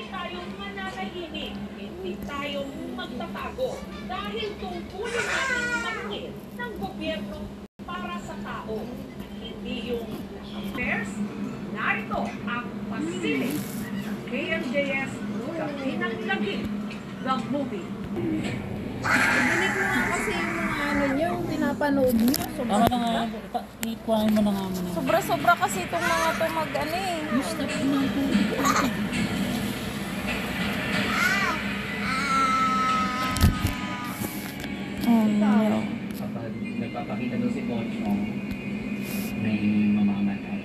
tayong mananahimik, hindi tayo magtatago dahil tungkulin natin makit ng gobyerno para sa tao at hindi yung affairs. Narito ang pasilip ng KMJS Katinang Lagi, the movie. Dinig mo nga kasi yung mga ano nyo, yung pinapanood nyo. Tama na nga, ikuhanin mo na nga muna. Sobra-sobra kasi itong mga to mag-ano eh. No. Kapag nagpapakita doon si Pochong, may mamamatay.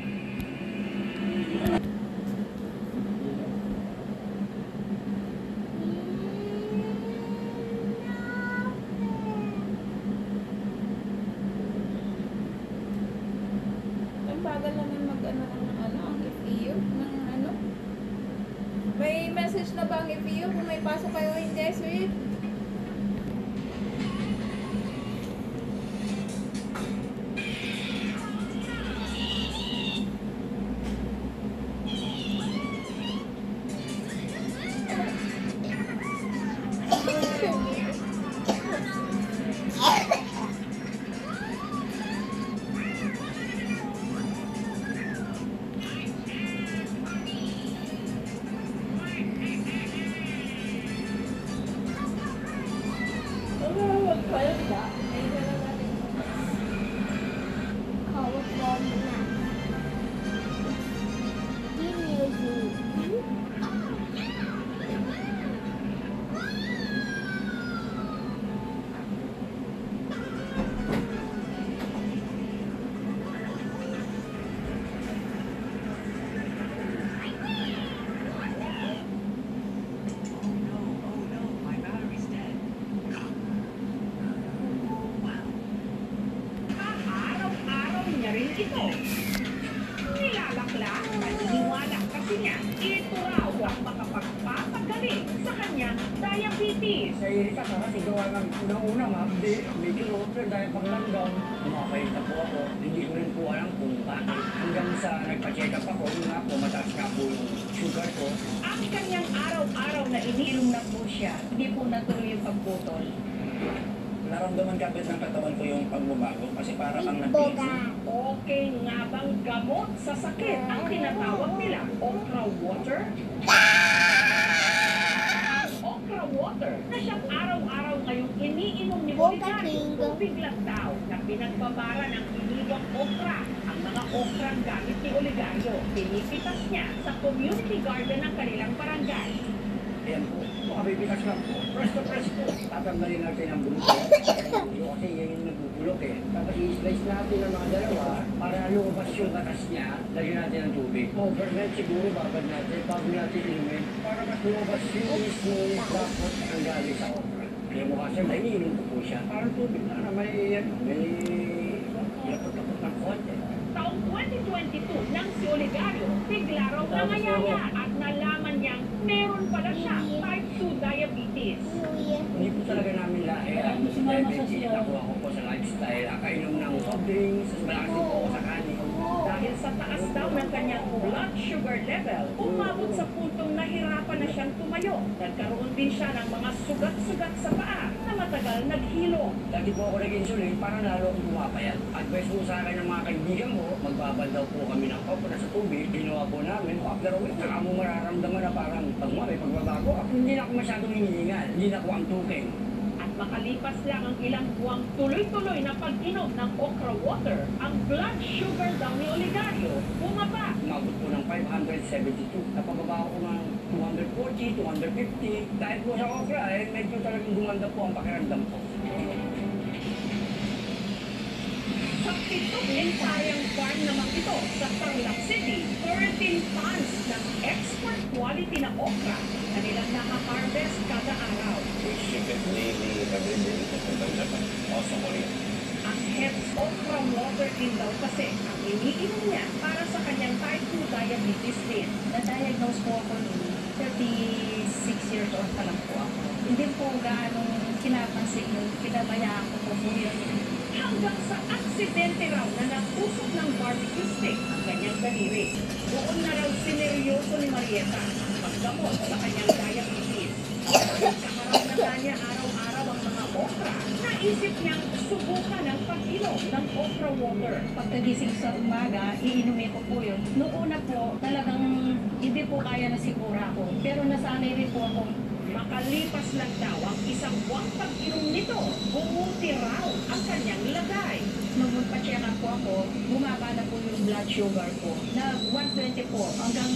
Ang bagal naman mag-ano ng ano, ang FEU, ng ano. May message na ba ang FEU kung may pasok kayo hindi, sweet? Ito, nilalakla, paniniwala kasi niya, ito raw ang makapagpapagaling sa kanyang diabetes. Sa irita ka kasi gawa ng unang-una mabdi, medyo open dahil panglanggam. Kumakain na po ako, hindi ko rin po alam kung bakit. Hanggang sa nagpa-check up ako, yun nga po, mataas nga po yung sugar ko. Ang kanyang araw-araw na iniinom na po siya, hindi po natuloy yung pagputol. Naramdaman ka ng katawan ko yung pagbabago kasi para kang nag-busy. Okay nga bang gamot sa sakit ang tinatawag nila okra water? Okra water na siyang araw-araw ngayong iniinom ni Oligario, tubig lang daw na pinagbabara ng iniwang okra. Ang mga okrang gamit ni Oligario, pinipitas niya sa community garden ng kanilang barangay. Ayan po, makabibitas lang po. Press to press po. Tatanggalin natin ang bulok. Kasi yan yung nagbubulok eh. Tapos i-slice natin ang mga dalawa para lumabas yung katas niya. Lagyan natin ng tubig. Overnight siguro babad natin bago natin inumin. Para mas lumabas yung mismo dapat ang galing sa okra. Kaya mo kasi may iniinom ko po siya. Parang tubig na may yapot-yapot ng konti. Taong 2022 nang si Oligario, bigla raw nangayaya at nalaman niyang meron pala siya type 2 diabetes. Hindi po talaga namin lahi. Ang sa diabetes, nakuha ko po sa lifestyle. Akainom ng soft drinks, malakas po ako sa kanin. Dahil sa taas daw ng kanyang blood sugar level, umabot sa puntong nahirapan na siyang tumayo. Nagkaroon din siya ng mga sugat-sugat sa paa na matagal naghilo. Lagi po ako nag-insulin para lalo akong pumapayat. Advice po sa akin ng mga kaibigan mo, magbabal daw po kami ng kopra sa tubig. Ginawa po namin. After a week, saka mo mararamdaman na parang may pagbabago. Hindi na ako masyadong hinihingal. Hindi na ako ang tuking. At makalipas lang ang ilang buwang tuloy-tuloy na pag-inom ng okra water, ang blood sugar daw ni Oligario bumaba. Umabot po ng 572. Napababa ako ng 240, 250. Dahil po sa okra, medyo talagang gumanda po ang pakiramdam ko. Sa 7 hektaryang farm naman ito sa Tarlac City, 13 tons ng export quality na okra kanilang naka-harvest kada araw. We ship it daily, every day, papunta Japan, also Korea. Ang Heps Okra Water din daw kasi ang iniinom niya para sa kanyang type 2 diabetes din. Na-diagnose po ako noon, 36 years old pa lang po ako. Hindi po gaanong kinapansin yun, kinabayaan ko po yun. Hanggang sa aksidente raw na natusok ng barbecue stick ang kanyang daliri. Doon na raw sineryoso ni Marieta. gamot sa kanyang diabetes. Kaharap na nga niya araw-araw ang mga okra. Naisip niyang subukan ang pag-inom ng okra water. Pagkagising sa umaga, iinumin ko po yun. Noong una po, talagang hindi po kaya na sigura ako. Pero nasanay rin po ako. Makalipas lang daw ang isang buwang pag-inom nito, bumuti raw ang kanyang lagay. Nung magpa-check up po ako, bumaba na po yung blood sugar ko. Na 120 po, hanggang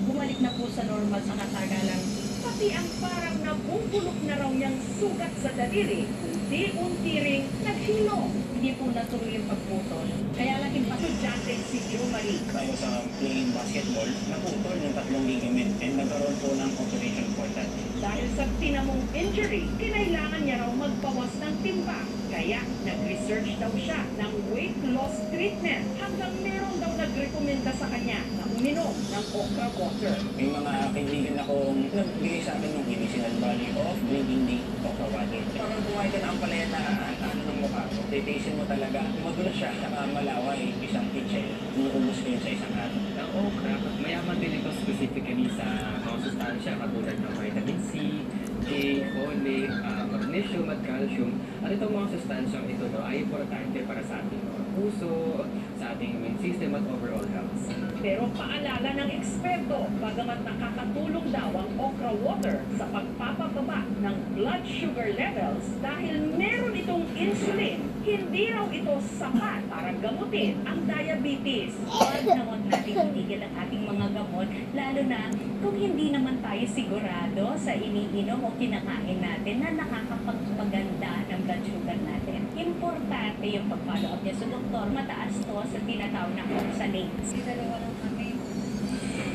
bumalik na po sa normal sa katagalan. Pati ang parang nabubulok na raw niyang sugat sa daliri, unti-unti ring naghilo. Hindi po natuloy yung pagputol. Kaya laging Estudyante si Jo Marie. Tayo sa playing basketball, naputol yung 3 ligament and nagkaroon po ng operation for that. Dahil sa tinamong injury, kinailangan niya raw magbawas ng timbang. Kaya nag-research daw siya ng weight loss treatment hanggang meron daw nagrekomenda sa kanya na uminom ng okra water. May mga kaibigan akong nagbigay sa akin ng medicinal value of drinking the okra water. Parang kumain ka na ang palaya na ano ng mukha ko. Titisin mo talaga. Magulo siya, saka malaway, isang kitchen. Inuubos ko yun sa isang araw. Ang okra, mayaman din ito specifically sa mga sustansya katulad ng vitamin C, A, folic, magnesium at calcium. At itong mga sustansyang ito ay importante para sa ating mga puso, sa ating immune system at overall health. Pero paalala ng eksperto, bagamat nakakatulong daw ang okra water sa pagpapababa ng blood sugar levels dahil meron itong insulin, hindi raw ito sapat para gamutin ang diabetes. huwag na huwag natin itigil ang ating mga gamot, lalo na kung hindi naman tayo sigurado sa iniinom o kinakain natin na nakakapagpaganda ng blood sugar natin. Importante yung pag-follow up niya sa doktor. Mataas to sa tinatawag na oxalates. Dalawa lang kami.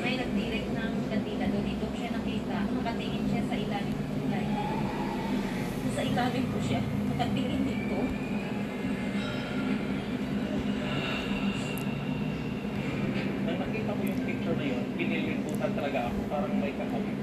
May nag-direct ng kantina doon. Dito siya nakita. Nakatingin siya sa ilalim ng tulay. Sa ilalim po siya. Nakatingin dito. Nang nakita ko yung picture na yun, pinilibutan talaga ako. Parang may kakawin.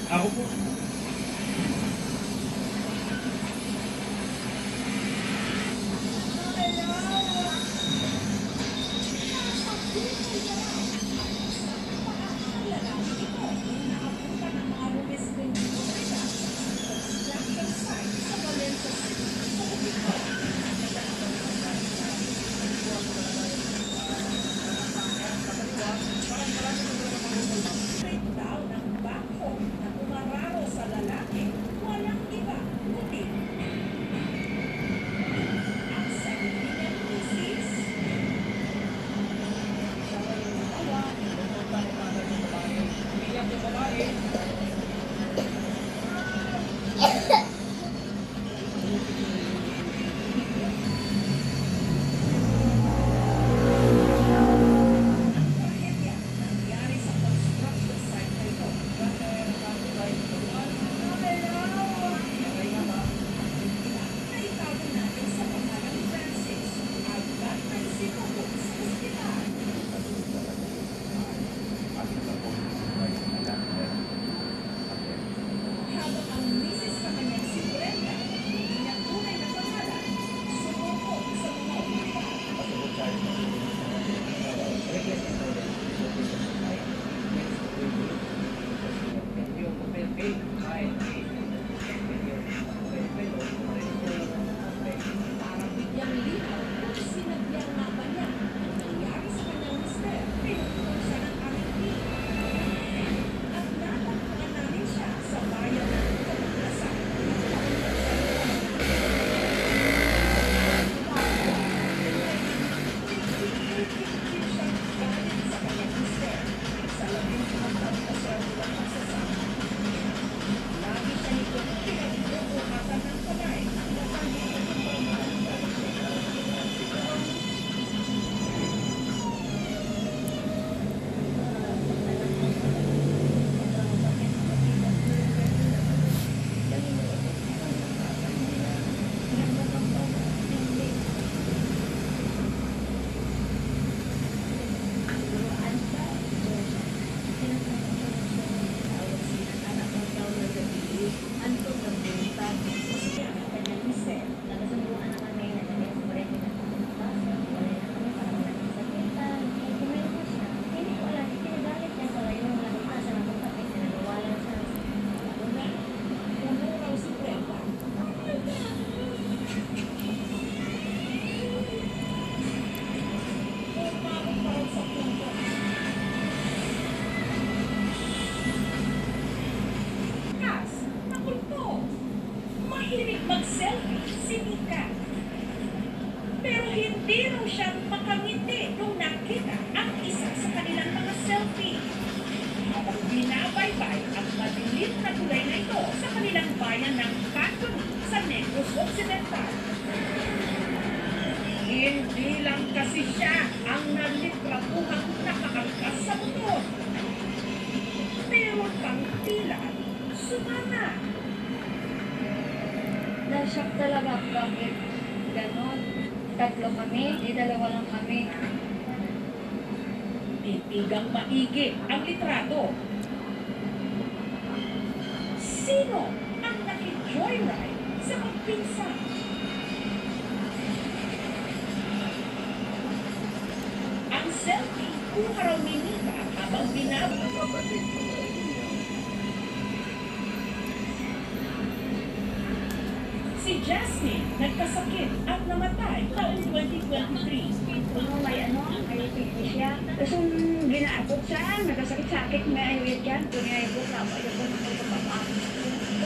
Ako po. Daw ng bako na umararo Hindi lang kasi siya ang nalitratuhang nakaangkas sa motor. Meron pang tila sumama. Na-shock talaga ako bakit ganon. Tatlo kami, dalawa lang kami. Titigang maigi ang litrato. Sino ang naki-joyride sa magpinsan? Ang selfie, kuha raw ni Nita habang Si Jasmine nagkasakit at namatay taong 2023. May pipi siya. Tapos yung ginaabot siya, nagkasakit-sakit, may ayuit yan. Tunay ko, ayaw ko na pagpapapaan.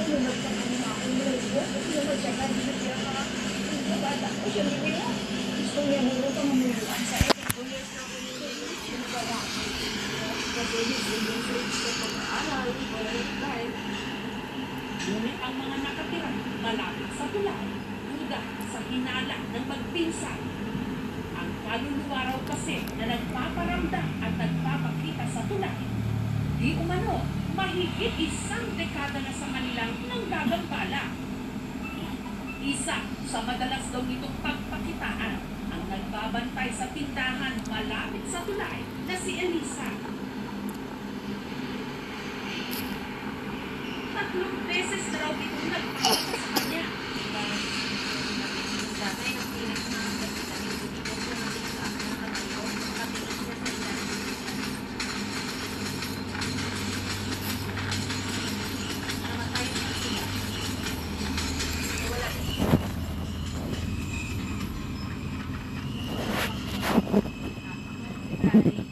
Lumag sa kanya ako, lumag siya ka, hindi siya ka. Yung bata ko siya nila. Gusto niya muro pa mamuluan sa akin. Pulis na ako yung baba. Kasi hindi siya pag-aaral, life. Ngunit ang mga nakatira malapit sa tulay, duda sa hinala ng magpinsan. Ang kaluluwa raw kasi na nagpaparamdam at nagpapakita sa tulay, di umano mahigit 1 dekada na sa kanilang nanggagambala. Isa sa madalas daw nitong pagpakitaan ang nagbabantay sa tindahan malapit sa tulay na si Elisa. 3 beses na raw itong nagpapakita sa kanya. Wala.